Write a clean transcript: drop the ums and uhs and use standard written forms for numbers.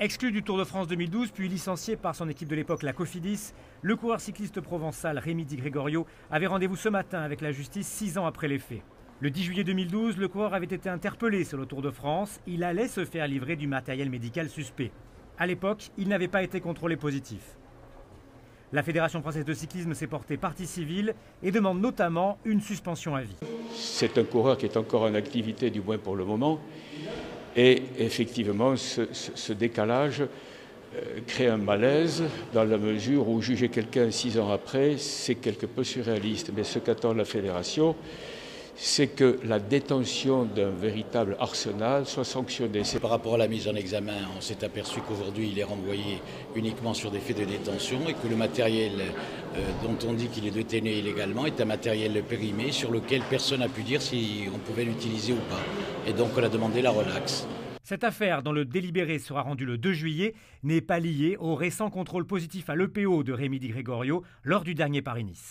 Exclu du Tour de France 2012, puis licencié par son équipe de l'époque, la Cofidis, le coureur cycliste provençal Rémi Di Gregorio avait rendez-vous ce matin avec la justice 6 ans après les faits. Le 10 juillet 2012, le coureur avait été interpellé sur le Tour de France. Il allait se faire livrer du matériel médical suspect. À l'époque, il n'avait pas été contrôlé positif. La Fédération française de cyclisme s'est portée partie civile et demande notamment une suspension à vie. C'est un coureur qui est encore en activité, du moins pour le moment. Et effectivement, ce décalage crée un malaise dans la mesure où juger quelqu'un 6 ans après, c'est quelque peu surréaliste. Mais ce qu'attend la Fédération, c'est que la détention d'un véritable arsenal soit sanctionnée. Par rapport à la mise en examen, on s'est aperçu qu'aujourd'hui il est renvoyé uniquement sur des faits de détention et que le matériel dont on dit qu'il est détenu illégalement est un matériel périmé sur lequel personne n'a pu dire si on pouvait l'utiliser ou pas. Et donc on a demandé la relaxe. Cette affaire, dont le délibéré sera rendu le 2 juillet, n'est pas liée au récent contrôle positif à l'EPO de Rémi Di Gregorio lors du dernier Paris-Nice.